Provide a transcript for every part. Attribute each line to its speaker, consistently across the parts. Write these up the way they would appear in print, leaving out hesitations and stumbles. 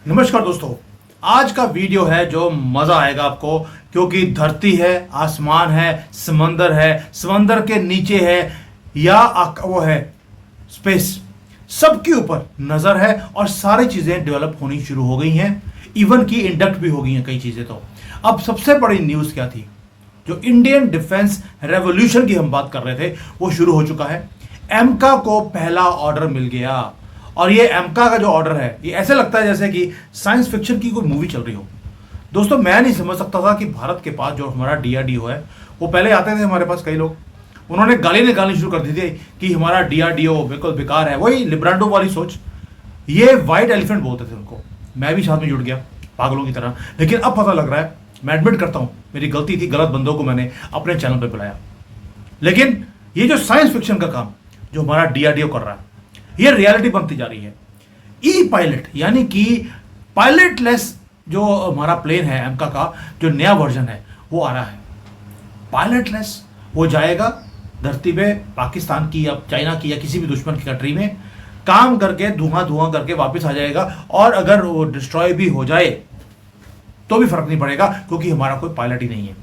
Speaker 1: नमस्कार दोस्तों। आज का वीडियो है जो मजा आएगा आपको, क्योंकि धरती है, आसमान है, समंदर के नीचे है या वो है स्पेस, सबके ऊपर नजर है और सारी चीजें डेवलप होनी शुरू हो गई हैं। इवन की इंडक्ट भी हो गई हैं कई चीजें। तो अब सबसे बड़ी न्यूज क्या थी? जो इंडियन डिफेंस रेवोल्यूशन की हम बात कर रहे थे वो शुरू हो चुका है। एमका को पहला ऑर्डर मिल गया और ये एमका का जो ऑर्डर है ये ऐसे लगता है जैसे कि साइंस फिक्शन की कोई मूवी चल रही हो। दोस्तों, मैं नहीं समझ सकता था कि भारत के पास जो हमारा डीआरडीओ है, वो पहले आते थे हमारे पास कई लोग, उन्होंने गाली निकालनी शुरू कर दी थी कि हमारा डीआरडीओ बिल्कुल बेकार है। वही लिब्रांडो वाली सोच, ये व्हाइट एलिफेंट बोलते थे उनको। मैं भी साथ में जुड़ गया पागलों की तरह। लेकिन अब पता लग रहा है, मैं एडमिट करता हूं मेरी गलती थी, गलत बंदों को मैंने अपने चैनल पर बुलाया। लेकिन ये जो साइंस फिक्शन का काम जो हमारा डीआरडीओ कर रहा है, ये रियलिटी बनती जा रही है। ई पायलट यानी कि पायलटलेस जो हमारा प्लेन है एमका का जो नया वर्जन है वो आ रहा है। पायलटलेस वो जाएगा धरती पे, पाकिस्तान की या चाइना की या किसी भी दुश्मन की कंट्री में काम करके धुआं करके वापस आ जाएगा। और अगर वो डिस्ट्रॉय भी हो जाए तो भी फर्क नहीं पड़ेगा, क्योंकि हमारा कोई पायलट ही नहीं है।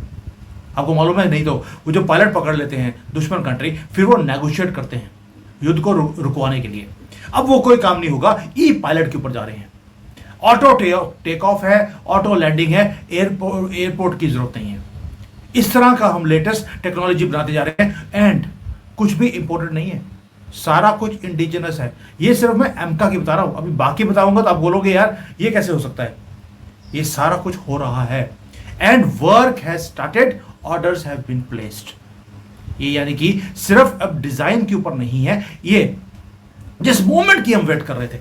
Speaker 1: आपको मालूम है? नहीं तो वो जो पायलट पकड़ लेते हैं दुश्मन कंट्री, फिर वो नेगोशिएट करते हैं युद्ध को रुकवाने के लिए। अब वो कोई काम नहीं होगा, ई पायलट के ऊपर जा रहे हैं। ऑटो टेक ऑफ है, ऑटो लैंडिंग है, एयरपोर्ट की जरूरत नहीं है। इस तरह का हम लेटेस्ट टेक्नोलॉजी बनाते जा रहे हैं एंड कुछ भी इंपोर्टेड नहीं है, सारा कुछ इंडिजिनस है। ये सिर्फ मैं एमका की बता रहा हूं, अभी बाकी बताऊंगा तो आप बोलोगे यार ये कैसे हो सकता है। ये सारा कुछ हो रहा है and work has started, orders have been placed. ये यानी कि सिर्फ अब डिजाइन के ऊपर नहीं है, ये जिस मोमेंट की हम वेट कर रहे थे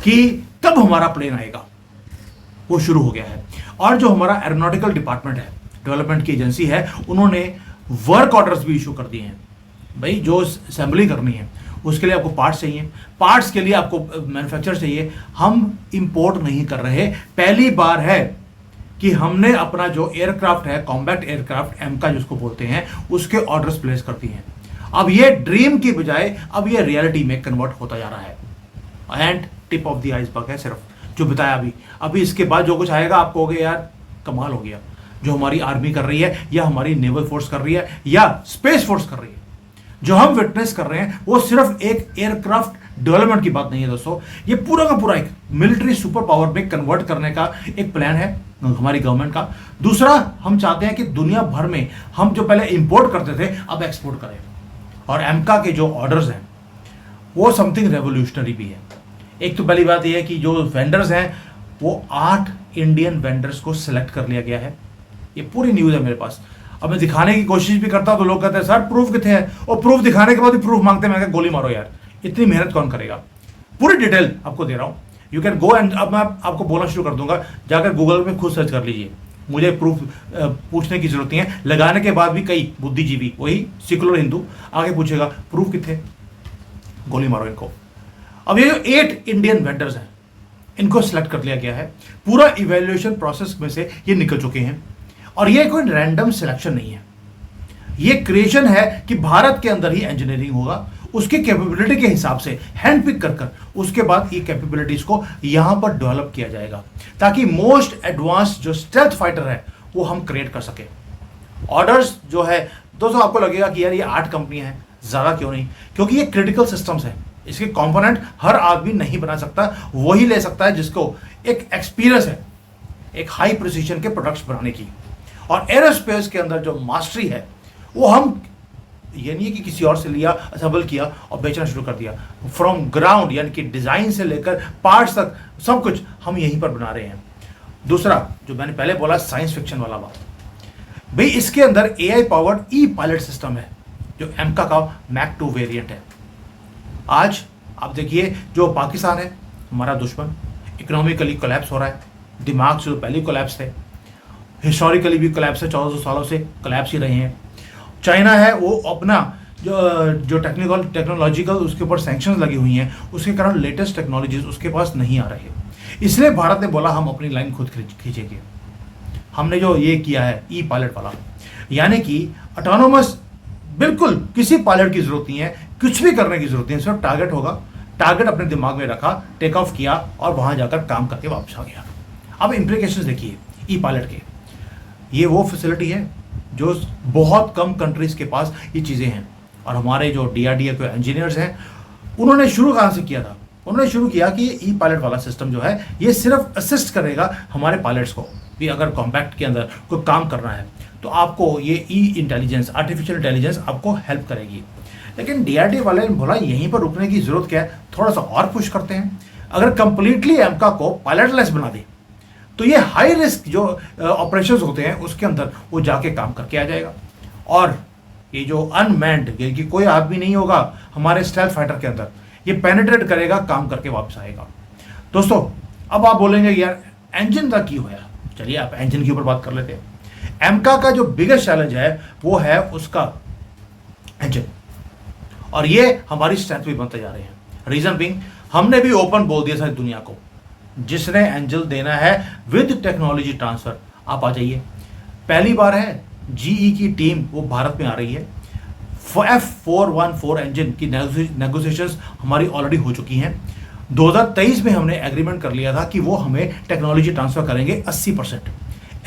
Speaker 1: कि कब हमारा प्लेन आएगा, वो शुरू हो गया है। और जो हमारा एरोनॉटिकल डिपार्टमेंट है, डेवलपमेंट की एजेंसी है, उन्होंने वर्क ऑर्डर्स भी इशू कर दिए हैं। भाई जो असेंबली करनी है उसके लिए आपको पार्ट्स चाहिए, पार्ट्स के लिए आपको मैन्युफैक्चर चाहिए। हम इंपोर्ट नहीं कर रहे। पहली बार है कि हमने अपना जो एयरक्राफ्ट है, कॉम्बैट एयरक्राफ्ट एमका जिसको बोलते हैं, उसके ऑर्डर्स प्लेस कर दिए हैं। अब ये ड्रीम की बजाय अब ये रियलिटी में कन्वर्ट होता जा रहा है and tip of the iceberg है सिर्फ जो बताया अभी इसके बाद जो कुछ आएगा आपको हो गया यार कमाल हो गया। जो हमारी आर्मी कर रही है या हमारी नेवल फोर्स कर रही है या स्पेस फोर्स कर रही है, जो हम विटनेस कर रहे हैं वो सिर्फ एक एयरक्राफ्ट डेवलपमेंट की बात नहीं है दोस्तों। ये पूरा का पूरा एक मिलिट्री सुपर पावर में कन्वर्ट करने का एक प्लान है हमारी गवर्नमेंट का। दूसरा, हम चाहते हैं कि दुनिया भर में हम जो पहले इंपोर्ट करते थे अब एक्सपोर्ट करें। और एमका के जो ऑर्डर्स हैं वो समथिंग रेवोल्यूशनरी भी है। एक तो पहली बात यह है कि जो वेंडर्स हैं वो 8 इंडियन वेंडर्स को सिलेक्ट कर लिया गया है। ये पूरी न्यूज़ है मेरे पास। अब मैं दिखाने की कोशिश भी करता हूं तो लोग कहते हैं सर प्रूफ कितने हैं, और प्रूफ दिखाने के बाद भी प्रूफ मांगते हैं। मैं गोली मारो यार, इतनी मेहनत कौन करेगा। पूरी डिटेल आपको दे रहा हूँ, यू कैन गो एंड अब मैं आपको बोलना शुरू कर दूंगा, जाकर गूगल पे खुद सर्च कर लीजिए। मुझे प्रूफ पूछने की जरूरत नहीं है। लगाने के बाद भी कई बुद्धिजीवी, वही सेकुलर हिंदू आगे पूछेगा प्रूफ कितने, गोली मारो इनको। अब ये जो 8 इंडियन वेंडर्स हैं इनको सिलेक्ट कर लिया गया है। पूरा इवैल्यूएशन प्रोसेस में से ये निकल चुके हैं और ये कोई रैंडम सिलेक्शन नहीं है। ये क्रिएशन है कि भारत के अंदर ही इंजीनियरिंग होगा, उसकी कैपेबिलिटी के हिसाब से हैंड पिक कर उसके बाद ये कैपेबिलिटीज को यहां पर डेवलप किया जाएगा ताकि मोस्ट एडवांस जो स्टेल्थ फाइटर है वो हम क्रिएट कर सके। ऑर्डर्स जो है दोस्तों, आपको लगेगा कि यार ये 8 कंपनियां हैं, ज्यादा क्यों नहीं, क्योंकि ये क्रिटिकल सिस्टम्स हैं। इसके कंपोनेंट हर आदमी नहीं बना सकता, वही ले सकता है जिसको एक एक्सपीरियंस है एक हाई प्रिसीजन के प्रोडक्ट्स बनाने की। और एरोस्पेस के अंदर जो मास्टरी है वो हम, ये नहीं है कि किसी और से लिया, असेंबल किया और बेचना शुरू कर दिया। फ्रॉम ग्राउंड यानी कि डिजाइन से लेकर पार्ट्स तक सब कुछ हम यहीं पर बना रहे हैं। दूसरा जो मैंने पहले बोला साइंस फिक्शन वाला बात, भाई इसके अंदर एआई पावर्ड ई पायलट सिस्टम है जो एमका का मैक 2 वेरिएंट है। आज आप देखिए जो पाकिस्तान है हमारा दुश्मन, इकोनॉमिकली कोलैप्स हो रहा है, दिमाग से पहले कोलैप्स थे, हिस्टोरिकली भी कोलैप्स है, 1400 सालों से कोलैप्स ही रहे हैं। चाइना है वो अपना जो टेक्नोलॉजिकल उसके ऊपर सैंक्शंस लगी हुई हैं, उसके कारण लेटेस्ट टेक्नोलॉजीज उसके पास नहीं आ रही है। इसलिए भारत ने बोला हम अपनी लाइन खुद खींचेंगे। हमने जो ये किया है ई पायलट वाला, यानी कि ऑटोनोमस, बिल्कुल किसी पायलट की जरूरत नहीं है, कुछ भी करने की जरूरत नहीं है, सिर्फ टारगेट होगा, टारगेट अपने दिमाग में रखा, टेक ऑफ किया और वहां जाकर काम करके वापस आ गया। अब इम्प्लीकेशंस देखिए ई पायलट के। ये वो फैसिलिटी है जो बहुत कम कंट्रीज के पास ये चीज़ें हैं, और हमारे जो DRDO के इंजीनियर्स हैं उन्होंने शुरू कहाँ से किया था? उन्होंने शुरू किया कि ये ई पायलट वाला सिस्टम जो है ये सिर्फ असिस्ट करेगा हमारे पायलट्स को भी। अगर कॉम्पैक्ट के अंदर कोई काम करना है तो आपको ये इंटेलिजेंस, आर्टिफिशियल इंटेलिजेंस आपको हेल्प करेगी। लेकिन DRDO वाले ने बोला यहीं पर रुकने की जरूरत क्या है, थोड़ा सा और पुश करते हैं। अगर कंप्लीटली एमका को पायलटलेस बना दे तो ये हाई रिस्क जो ऑपरेशंस होते हैं उसके अंदर वो जाके काम करके आ जाएगा। और ये जो अनमैन्ड, कि कोई आदमी नहीं होगा हमारे स्टेल्थ फाइटर के अंदर, ये पेनिट्रेट करेगा, काम करके वापस आएगा। दोस्तों अब आप बोलेंगे यार इंजन का क्यों है? चलिए आप इंजन के ऊपर बात कर लेते हैं। एमका का जो बिगेस्ट चैलेंज है वो है उसका इंजन, और ये हमारी स्ट्रेंथ भी बनते जा रहे हैं। रीजन बिंग, हमने भी ओपन बोल दिया सारी दुनिया को, जिसने एंजल देना है विद टेक्नोलॉजी ट्रांसफर आप आ जाइए। पहली बार है GE की टीम वो भारत में आ रही है। F414 इंजन की नेगोशिएशंस हमारी ऑलरेडी हो चुकी हैं। 2023 में हमने एग्रीमेंट कर लिया था कि वो हमें टेक्नोलॉजी ट्रांसफर करेंगे 80%।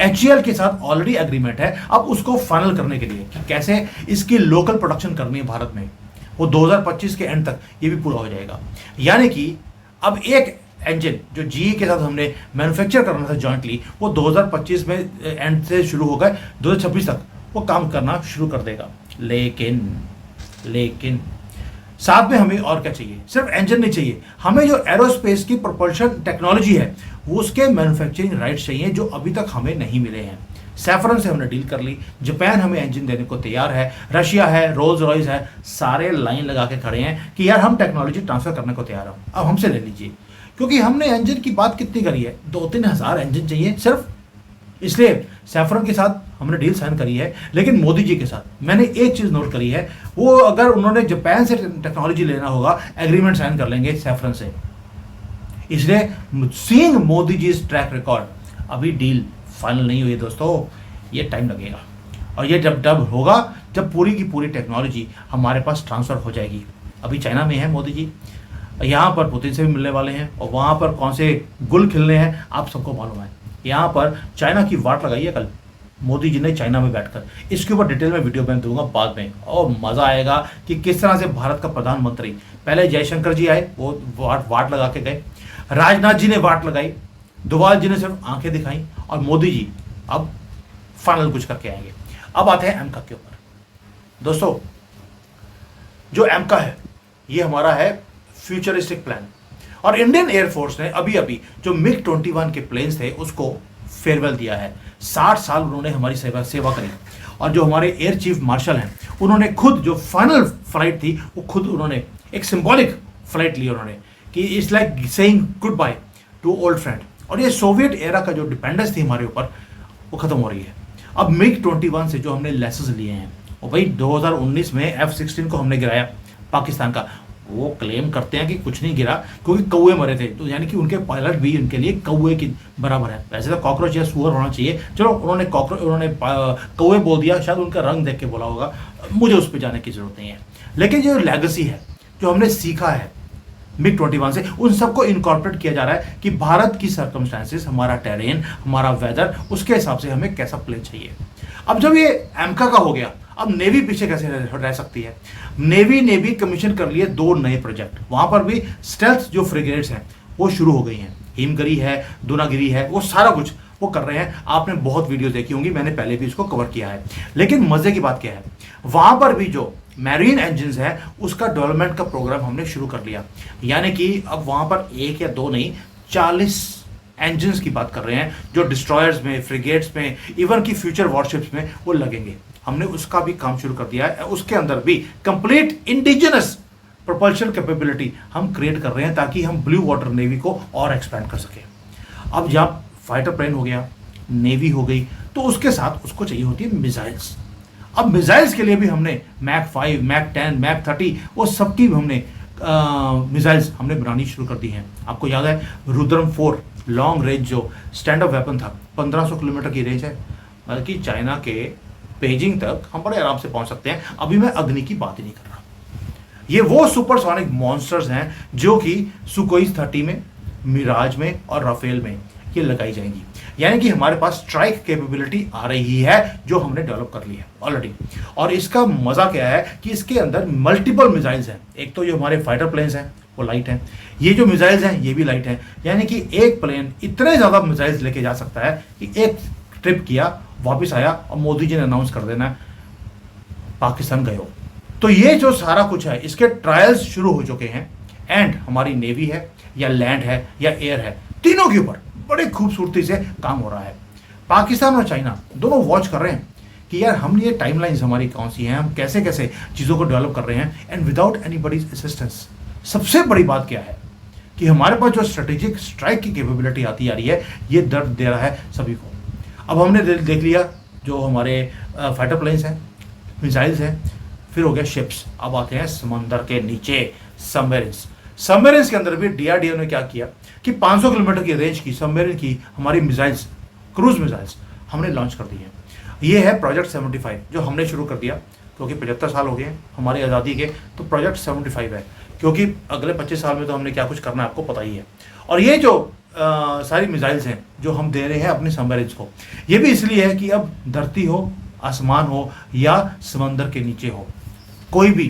Speaker 1: HCL के साथ ऑलरेडी एग्रीमेंट है, अब उसको फाइनल करने के लिए कि कैसे इसकी लोकल प्रोडक्शन करनी है भारत में, वो 2025 के एंड तक ये भी पूरा हो जाएगा। यानी कि अब एक इंजन जो GE के साथ हमने मैन्युफैक्चर करना था जॉइंटली, वो 2025 में एंड से शुरू होकर 2026 तक वो काम करना शुरू कर देगा। लेकिन साथ में हमें और क्या चाहिए? सिर्फ इंजन नहीं चाहिए, हमें जो एरोस्पेस की प्रोपल्शन टेक्नोलॉजी है वो उसके मैन्युफैक्चरिंग राइट्स चाहिए जो अभी तक हमें नहीं मिले हैं। सैफरन से हमने डील कर ली, जापान हमें इंजन देने को तैयार है, रशिया है, रोल्स रॉयस है, सारे लाइन लगा के खड़े हैं कि यार हम टेक्नोलॉजी ट्रांसफर करने को तैयार हैं, अब हमसे ले लीजिए। क्योंकि हमने इंजन की बात कितनी करी है, 2-3 हज़ार इंजन चाहिए सिर्फ, इसलिए सैफरन के साथ हमने डील साइन करी है। लेकिन मोदी जी के साथ मैंने एक चीज़ नोट करी है, वो अगर उन्होंने जापान से टेक्नोलॉजी लेना होगा एग्रीमेंट साइन कर लेंगे सैफरन से। इसलिए seeing Modi ji track record, अभी डील फाइनल नहीं हुई दोस्तों, ये टाइम लगेगा। और ये जब होगा जब पूरी की पूरी टेक्नोलॉजी हमारे पास ट्रांसफ़र हो जाएगी। अभी चाइना में है मोदी जी, यहाँ पर पुतिन से भी मिलने वाले हैं, और वहाँ पर कौन से गुल खिलने हैं आप सबको मालूम है। यहाँ पर चाइना की वाट लगाई है कल मोदी जी ने चाइना में बैठकर, इसके ऊपर डिटेल में वीडियो मैं दूंगा बाद में, और मज़ा आएगा कि किस तरह से भारत का प्रधानमंत्री, पहले जयशंकर जी आए वो वाट लगा के गए, राजनाथ जी ने वाट लगाई, डोभाल जी ने सिर्फ आंखें दिखाई, और मोदी जी अब फाइनल कुछ करके आएंगे। अब आते हैं एमका के ऊपर। दोस्तों जो एमका है ये हमारा है फ्यूचरिस्टिक प्लान, और इंडियन एयरफोर्स ने अभी जो MiG-21 के प्लेन्स थे उसको फेयरवेल दिया है। 60 साल उन्होंने हमारी सेवा करी, और जो हमारे एयर चीफ मार्शल हैं उन्होंने खुद जो फाइनल फ्लाइट थी वो खुद उन्होंने एक सिंबॉलिक फ्लाइट ली उन्होंने, कि it's like saying good by two old friend. और ये सोवियत एरा का जो डिपेंडेंस थी हमारे ऊपर वो खत्म हो रही है। अब MiG-21 से जो हमने लेसेस लिए हैं, और भाई 2019 में F-16 को हमने गिराया पाकिस्तान का, वो क्लेम करते हैं कि कुछ नहीं गिरा क्योंकि कौवे मरे थे, तो यानी कि उनके पायलट भी उनके लिए कौवे की बराबर है। वैसे तो कॉकरोच या सुअर होना चाहिए, चलो उन्होंने कौवे बोल दिया, शायद उनका रंग देख के बोला होगा, मुझे उस पर जाने की जरूरत नहीं है। लेकिन जो लेगेसी है, जो हमने सीखा है MiG-21 से, उन सबको इनकॉर्पोरेट किया जा रहा है कि भारत की सर्कमस्टांसेस, हमारा टेरेन, हमारा वेदर, उसके हिसाब से हमें कैसा प्लेन चाहिए। अब जब ये एमका का हो गया, अब नेवी पीछे कैसे रह सकती है? नेवी ने भी कमीशन कर लिए 2 नए प्रोजेक्ट, वहां पर भी स्टेल्थ जो फ्रिगेट्स हैं वो शुरू हो गई हैं, हिमगिरी है, दूनागिरी है, वो सारा कुछ वो कर रहे हैं। आपने बहुत वीडियो देखी होंगी, मैंने पहले भी इसको कवर किया है। लेकिन मजे की बात क्या है, वहां पर भी जो मैरीन इंजन है उसका डेवलपमेंट का प्रोग्राम हमने शुरू कर लिया। यानी कि अब वहां पर 1 या 2 नहीं, 40 इंजन्स की बात कर रहे हैं जो डिस्ट्रॉयर्स में, फ्रिगेट्स में, इवन की फ्यूचर वॉरशिप्स में वो लगेंगे। हमने उसका भी काम शुरू कर दिया है। उसके अंदर भी कंप्लीट इंडिजिनस प्रोपल्शन कैपेबिलिटी हम क्रिएट कर रहे हैं ताकि हम ब्लू वाटर नेवी को और एक्सपेंड कर सकें। अब जब फाइटर प्लेन हो गया, नेवी हो गई, तो उसके साथ उसको चाहिए होती है मिसाइल्स। अब मिसाइल्स के लिए भी हमने मैक 5, मैक 10, मैक 30 वो सबकी हमने मिसाइल्स हमने बनानी शुरू कर दी हैं। आपको याद है रुद्रम 4 लॉन्ग रेंज जो स्टैंड अप वेपन था, 1500 किलोमीटर की रेंज है, बल्कि चाइना के पेजिंग तक हम बड़े आराम से पहुंच सकते हैं। अभी मैं अग्नि की बात ही नहीं कर रहा। ये वो सुपरसोनिक मॉन्स्टर्स हैं जो कि सुकोई 30 में, मिराज में और राफेल में ये लगाई जाएंगी। यानी कि हमारे पास स्ट्राइक कैपेबिलिटी आ रही है जो हमने डेवलप कर ली है ऑलरेडी। और इसका मजा क्या है कि इसके अंदर मल्टीपल मिसाइल्स हैं। एक तो जो हमारे फाइटर प्लेन्स हैं वो लाइट हैं, ये जो मिसाइल्स हैं ये भी लाइट हैं। यानी कि एक प्लेन इतने ज्यादा मिसाइल्स लेके जा सकता है कि एक ट्रिप किया, वापस आया और मोदी जी ने अनाउंस कर देना पाकिस्तान गए हो। तो ये जो सारा कुछ है इसके ट्रायल्स शुरू हो चुके हैं। एंड हमारी नेवी है या लैंड है या एयर है, तीनों के ऊपर बड़े खूबसूरती से काम हो रहा है। पाकिस्तान और चाइना दोनों वॉच कर रहे हैं कि यार हम ये टाइमलाइंस हमारी कौन सी हैं, हम कैसे कैसे चीज़ों को डेवलप कर रहे हैं एंड विदाउट एनीबॉडीज असिस्टेंस। सबसे बड़ी बात क्या है कि हमारे पास जो स्ट्रेटेजिक स्ट्राइक की कैपेबिलिटी आती आ रही है ये दर्द दे रहा है सभी को। अब हमने देख लिया जो हमारे फाइटर प्लेन्स हैं, मिसाइल्स हैं, फिर हो गया शिप्स। अब आते हैं समंदर के नीचे सबमरीन्स। सबमरीन्स के अंदर भी डीआरडीओ ने क्या किया कि 500 किलोमीटर की रेंज की सबमरीन की हमारी मिसाइल्स, क्रूज मिसाइल्स हमने लॉन्च कर दी है। ये है प्रोजेक्ट 75 जो हमने शुरू कर दिया क्योंकि 75 साल हो गए हैं हमारी आज़ादी के, तो प्रोजेक्ट 75 है क्योंकि अगले 25 साल में तो हमने क्या कुछ करना है आपको पता ही है। और ये जो सारी मिसाइल्स हैं जो हम दे रहे हैं अपनी सबमरीन्स को, ये भी इसलिए है कि अब धरती हो, आसमान हो या समंदर के नीचे हो, कोई भी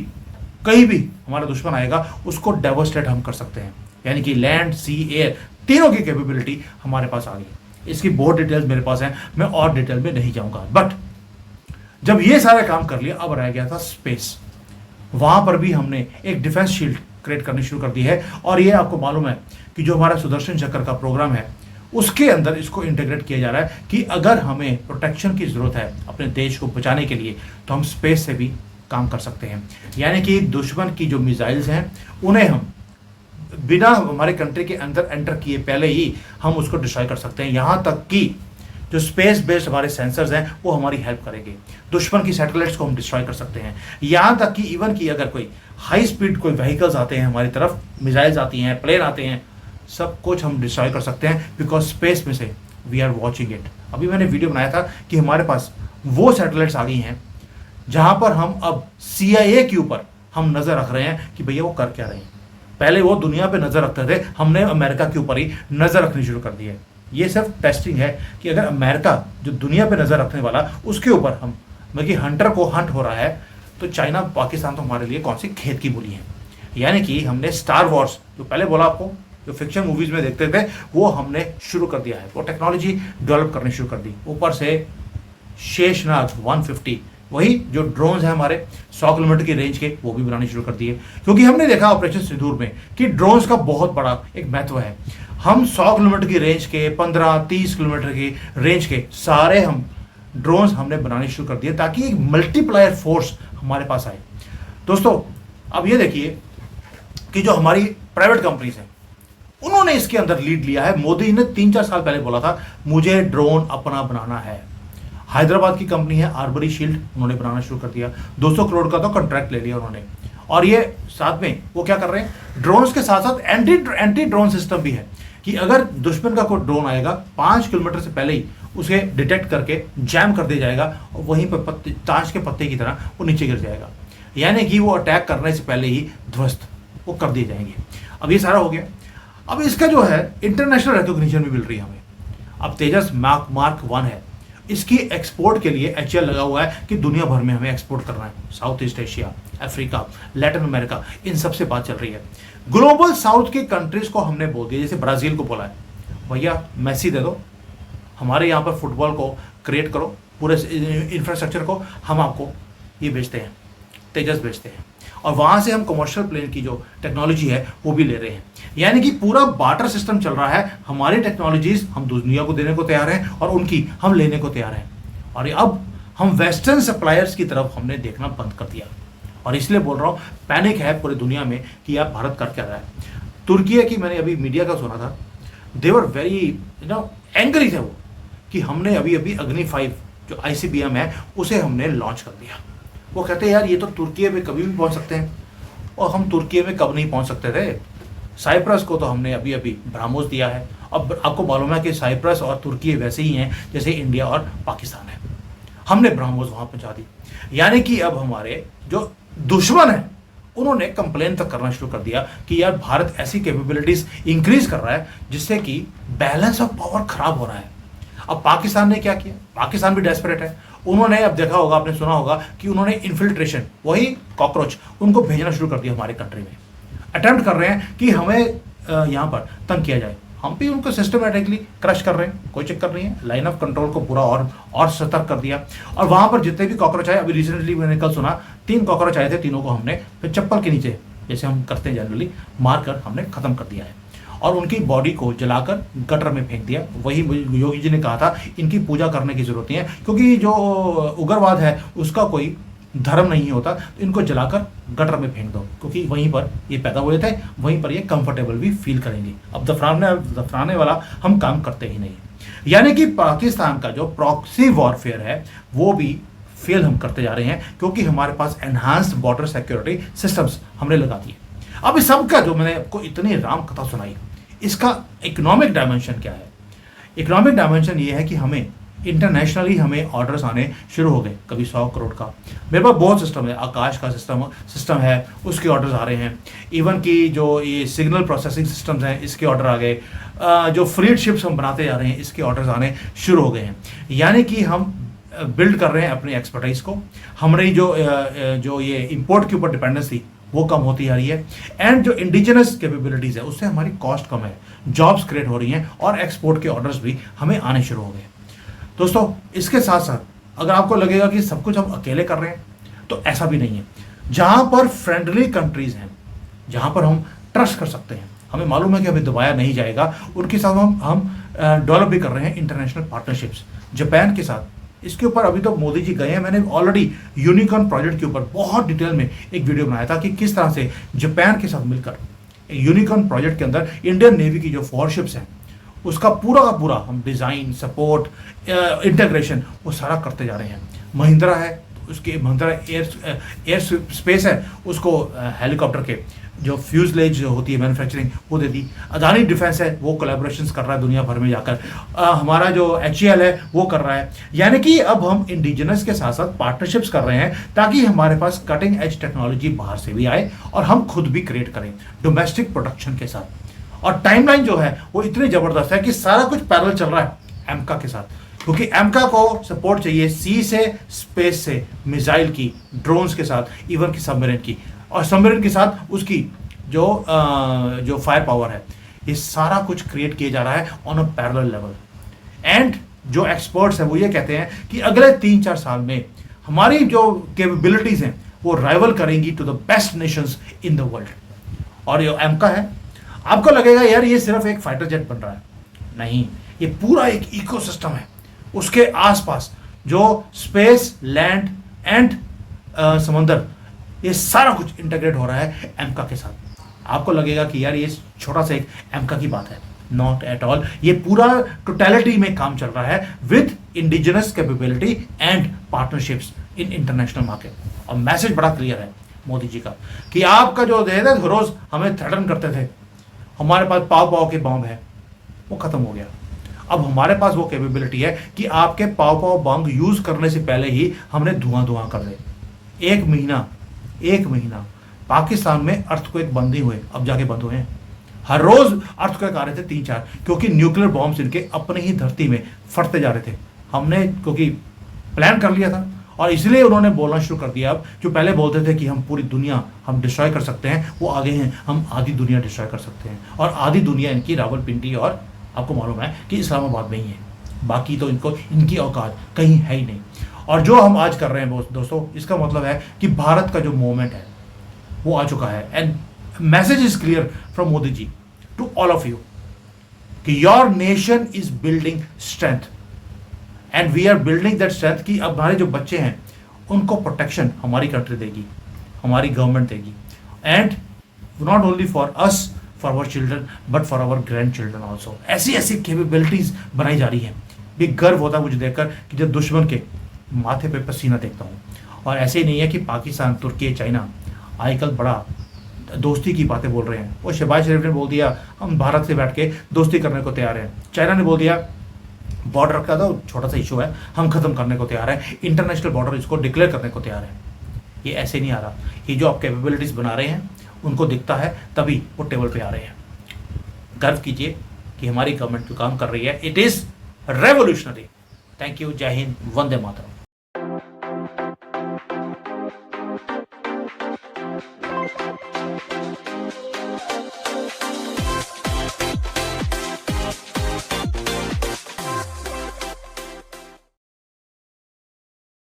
Speaker 1: कहीं भी हमारा दुश्मन आएगा उसको डेवस्टेट हम कर सकते हैं। यानी कि लैंड, सी, एयर तीनों की कैपेबिलिटी हमारे पास आ गई। इसकी बहुत डिटेल्स मेरे पास हैं, मैं और डिटेल में नहीं जाऊंगा। बट जब ये सारा काम कर लिया अब रह गया था स्पेस। वहां पर भी हमने एक डिफेंस शील्ड क्रिएट करनी शुरू कर दी है। और ये आपको मालूम है कि जो हमारा सुदर्शन चक्र का प्रोग्राम है उसके अंदर इसको इंटीग्रेट किया जा रहा है कि अगर हमें प्रोटेक्शन की जरूरत है अपने देश को बचाने के लिए तो हम स्पेस से भी काम कर सकते हैं। यानी कि दुश्मन की जो मिसाइल्स हैं उन्हें हम बिना हमारे कंट्री के अंदर एंटर किए पहले ही हम उसको डिस्ट्रॉय कर सकते हैं। यहाँ तक कि जो स्पेस बेस्ड हमारे सेंसर्स हैं वो हमारी हेल्प करेंगे। दुश्मन की सैटेलाइट्स को हम डिस्ट्रॉय कर सकते हैं। यहाँ तक कि इवन कि अगर कोई हाई स्पीड कोई व्हीकल्स आते हैं हमारी तरफ, मिसाइल्स आती हैं, प्लेन आते हैं, सब कुछ हम डिस्ट्रॉय कर सकते हैं बिकॉज स्पेस में से वी आर वॉचिंग इट। अभी मैंने वीडियो बनाया था कि हमारे पास वो सैटेलाइट्स आ गई हैं जहां पर हम अब CIA के ऊपर हम नजर रख रहे हैं कि भैया वो कर क्या रहे हैं। पहले वो दुनिया पे नजर रखते थे, हमने अमेरिका के ऊपर ही नजर रखनी शुरू कर दी है। ये सिर्फ टेस्टिंग है कि अगर अमेरिका जो दुनिया पे नजर रखने वाला उसके ऊपर हम बल्कि हंटर को हंट हो रहा है तो चाइना पाकिस्तान तो हमारे लिए कौन सी खेत की बोली है। यानी कि हमने स्टार वॉर्स जो पहले बोला आपको जो फिक्शन मूवीज में देखते थे वो हमने शुरू कर दिया है, वो टेक्नोलॉजी डेवलप करनी शुरू कर दी। ऊपर से शेषनाग 150 वही जो ड्रोन्स हैं हमारे 100 किलोमीटर की रेंज के वो भी बनाने शुरू कर दिए क्योंकि हमने देखा ऑपरेशन सिंदूर में कि ड्रोन्स का बहुत बड़ा एक महत्व है। हम 100 किलोमीटर की रेंज के, 15-30 किलोमीटर की रेंज के सारे हम ड्रोन्स हमने बनाने शुरू कर दिए ताकि एक मल्टीप्लायर फोर्स हमारे पास आए। दोस्तों अब ये देखिए कि जो हमारी प्राइवेट कंपनीज हैं उन्होंने इसके अंदर लीड लिया है। मोदी ने 3-4 साल पहले बोला था मुझे ड्रोन अपना बनाना है। हैदराबाद की कंपनी है आर्बरी शील्ड, उन्होंने बनाना शुरू कर दिया। 200 करोड़ का तो कॉन्ट्रैक्ट ले लिया उन्होंने। और ये साथ में वो क्या कर रहे हैं, ड्रोन्स के साथ साथ एंटी ड्रोन सिस्टम भी है कि अगर दुश्मन का कोई ड्रोन आएगा 5 किलोमीटर से पहले ही उसे डिटेक्ट करके जैम कर दिया जाएगा और वहीं पर ताश के पत्ते की तरह वो नीचे गिर जाएगा। यानी कि वो अटैक करने से पहले ही ध्वस्त वो कर दिए जाएंगे। अब ये सारा हो गया। अब इसका जो है इंटरनेशनल रिकॉग्निशन भी मिल रही है हमें। अब तेजस मार्क 1 है, इसकी एक्सपोर्ट के लिए HAL लगा हुआ है कि दुनिया भर में हमें एक्सपोर्ट करना है। South East Asia, Africa, Latin America, इन सब से बात चल रही है। ग्लोबल साउथ की कंट्रीज को हमने बोल दिया, जैसे ब्राजील को बोला है भैया मेसी दे दो, हमारे यहाँ पर फुटबॉल को क्रिएट करो, पूरे इंफ्रास्ट्रक्चर को हम आपको ये बेचते हैं, तेजस बेचते हैं। और वहाँ से हम कमर्शियल प्लेन की जो टेक्नोलॉजी है वो भी ले रहे हैं। यानी कि पूरा बार्टर सिस्टम चल रहा है। हमारी टेक्नोलॉजीज हम दुनिया को देने को तैयार हैं और उनकी हम लेने को तैयार हैं। और अब हम वेस्टर्न सप्लायर्स की तरफ हमने देखना बंद कर दिया। और इसलिए बोल रहा हूँ पैनिक है पूरी दुनिया में कि यार भारत कर क्या रहा है। तुर्की की मैंने अभी मीडिया का सुना था, देवर वेरी एंग्री थे वो कि हमने अभी अग्नि 5 जो ICBM है उसे हमने लॉन्च कर दिया। वो कहते हैं यार ये तो तुर्की में कभी भी पहुंच सकते हैं और हम तुर्की में कब नहीं पहुंच सकते थे। साइप्रस को तो हमने अभी ब्राह्मोस दिया है। अब आपको मालूम है कि साइप्रस और तुर्की वैसे ही हैं जैसे इंडिया और पाकिस्तान है। हमने ब्राह्मोस वहां पहुंचा दी। यानी कि अब हमारे जो दुश्मन है उन्होंने कंप्लेन तक करना शुरू कर दिया कि यार भारत ऐसी कैपेबिलिटीज इंक्रीज कर रहा है जिससे कि बैलेंस ऑफ पावर खराब हो रहा है। अब पाकिस्तान ने क्या किया, पाकिस्तान भी डेस्परेट है। उन्होंने अब देखा होगा, आपने सुना होगा कि उन्होंने इन्फिल्ट्रेशन, वही कॉकरोच, उनको भेजना शुरू कर दिया हमारे कंट्री में। अटेम्प्ट कर रहे हैं कि हमें यहाँ पर तंग किया जाए। हम भी उनको सिस्टमेटिकली क्रश कर रहे हैं, कोई चक्कर नहीं है। लाइन ऑफ कंट्रोल को पूरा और सतर्क कर दिया। और वहां पर जितने भी कॉकरोच आए, अभी रिसेंटली मैंने कल सुना 3 कॉकरोच आए थे, तीनों को हमने फिर चप्पल के नीचे, जैसे हम करते हैं जनरली, मार कर हमने खत्म कर दिया है और उनकी बॉडी को जलाकर गटर में फेंक दिया। वही योगी जी ने कहा था इनकी पूजा करने की जरूरत नहीं है, क्योंकि जो उग्रवाद है उसका कोई धर्म नहीं होता, तो इनको जलाकर गटर में फेंक दो, क्योंकि वहीं पर ये पैदा हुए थे, वहीं पर ये कंफर्टेबल भी फील करेंगे। अब दफनाने वाला हम काम करते ही नहीं। यानी कि पाकिस्तान का जो प्रॉक्सी वॉरफेयर है वो भी फेल हम करते जा रहे हैं, क्योंकि हमारे पास एनहांस्ड बॉर्डर सिक्योरिटी सिस्टम्स हमने लगा दिए। अब इस सब का जो मैंने आपको इतनी राम कथा सुनाई, इसका इकोनॉमिक डायमेंशन क्या है? इकोनॉमिक डायमेंशन ये है कि हमें इंटरनेशनली हमें ऑर्डर्स आने शुरू हो गए। कभी 100 करोड़ का, मेरे पास बहुत सिस्टम है, आकाश का सिस्टम है, उसके ऑर्डर्स आ रहे हैं। इवन कि जो ये सिग्नल प्रोसेसिंग सिस्टम्स हैं, इसके ऑर्डर आ गए। जो फ्लीट शिप्स हम बनाते जा रहे हैं, इसके ऑर्डर्स आने शुरू हो गए हैं। यानी कि हम बिल्ड कर रहे हैं अपनी एक्सपर्टाइज को। हमारी जो ये इंपोर्ट के ऊपर डिपेंडेंस थी वो कम होती जा रही है, एंड जो इंडिजिनस कैपेबिलिटीज़ है उससे हमारी कॉस्ट कम है, जॉब्स क्रिएट हो रही हैं और एक्सपोर्ट के ऑर्डर्स भी हमें आने शुरू हो गए। दोस्तों, इसके साथ साथ अगर आपको लगेगा कि सब कुछ हम अकेले कर रहे हैं, तो ऐसा भी नहीं है। जहां पर फ्रेंडली कंट्रीज हैं, जहां पर हम ट्रस्ट कर सकते हैं, हमें मालूम है कि हमें दबाया नहीं जाएगा, उनके साथ हम डेवलप भी कर रहे हैं इंटरनेशनल पार्टनरशिप्स। जापान के साथ, इसके ऊपर अभी तो मोदी जी गए हैं। मैंने ऑलरेडी यूनिकॉर्न प्रोजेक्ट के ऊपर बहुत डिटेल में एक वीडियो बनाया था कि किस तरह से जापान के साथ मिलकर यूनिकॉर्न प्रोजेक्ट के अंदर इंडियन नेवी की जो वॉरशिप्स हैं उसका पूरा का पूरा हम डिज़ाइन, सपोर्ट, इंटीग्रेशन वो सारा करते जा रहे हैं। महिंद्रा है, उसके महिंद्रा एयर स्पेस है, उसको हेलीकॉप्टर के जो फ्यूजलेज होती है मैन्युफैक्चरिंग वो दे दी। अदानी डिफेंस है, वो कोलैबोरेशंस कर रहा है दुनिया भर में जाकर। हमारा जो HAL है वो कर रहा है। यानी कि अब हम इंडिजिनस के साथ साथ पार्टनरशिप्स कर रहे हैं, ताकि हमारे पास कटिंग एज टेक्नोलॉजी बाहर से भी आए और हम खुद भी क्रिएट करें डोमेस्टिक प्रोडक्शन के साथ। और टाइमलाइन जो है वो इतनी जबरदस्त है कि सारा कुछ पैरेलल चल रहा है एमका के साथ, क्योंकि एमका को सपोर्ट चाहिए सी से, स्पेस से, मिसाइल की, ड्रोन्स के साथ, इवन की सबमरीन की, और सबमरीन के साथ उसकी जो फायर पावर है। ये सारा कुछ क्रिएट किया जा रहा है on a parallel level. And जो एक्सपर्ट्स हैं वो ये कहते हैं कि अगले 3-4 साल में हमारी जो कैपेबिलिटीज हैं वो राइवल करेंगी to the best nations in the world. और ये एमका है, आपको लगेगा यार ये सिर्फ एक फाइटर जेट बन रहा है, नहीं, ये पूरा एक इकोसिस्टम है। उसके आसपास जो स्पेस, लैंड एंड समंदर, ये सारा कुछ इंटीग्रेट हो रहा है एमका के साथ। आपको लगेगा कि यार ये छोटा सा एक एमका की बात है, नॉट एट ऑल। ये पूरा टोटलिटी में काम चल रहा है with indigenous capability and partnerships in international market. और मैसेज बड़ा क्लियर है मोदी जी का कि आपका जो रोज हमें थ्रेटन करते थे, हमारे पास पाव के बम है, वो खत्म हो गया। अब हमारे पास वो कैपेबिलिटी है कि आपके पाव बम यूज करने से पहले ही हमने धुआं कर दे। एक महीना पाकिस्तान में अर्थक्वेक बंद नहीं हुए, अब जाके बंद हुए हैं। हर रोज अर्थक्वेक आ रहे थे 3-4, क्योंकि न्यूक्लियर बॉम्ब्स इनके अपने ही धरती में फटते जा रहे थे। हमने क्योंकि प्लान कर लिया था, और इसलिए उन्होंने बोलना शुरू कर दिया। अब जो पहले बोलते थे कि हम पूरी दुनिया हम डिस्ट्रॉय कर सकते हैं, वो आगे हैं, हम आधी दुनिया डिस्ट्रॉय कर सकते हैं। और आधी दुनिया इनकी रावलपिंडी और आपको मालूम है कि इस्लामाबाद में ही है, बाकी तो इनकी औकात कहीं है ही नहीं। और जो हम आज कर रहे हैं दोस्तों, इसका मतलब है कि भारत का जो मूवमेंट है वो आ चुका है। And message is clear from Modi ji to all of you कि your nation is building strength and we are building that strength. कि अब हमारे जो बच्चे हैं उनको प्रोटेक्शन हमारी कंट्री देगी, हमारी गवर्नमेंट देगी। And not only for us, for our children, but for our grandchildren also. ऐसी ऐसी कैपेबिलिटीज बनाई जा रही हैं। भी गर्व होता है मुझे देखकर कि जब दुश्मन के माथे पे पसीना देखता हूँ। और ऐसे ही नहीं है कि पाकिस्तान, तुर्की, चाइना आजकल बड़ा दोस्ती की बातें बोल रहे हैं। वो शहबाज शरीफ ने बोल दिया हम भारत से बैठ के दोस्ती करने को तैयार हैं। चाइना ने बोल दिया बॉर्डर का तो छोटा सा इशू है, हम खत्म करने को तैयार हैं, इंटरनेशनल बॉर्डर इसको डिक्लेयर करने को तैयार है। ये ऐसे नहीं आ रहा। ये जो आप कैपेबिलिटीज बना रहे हैं उनको दिखता है, तभी वो टेबल पे आ रहे हैं। गर्व कीजिए कि हमारी गवर्नमेंट जो काम कर रही है, it is revolutionary. Thank you, जय हिंद, वंदे मातरम।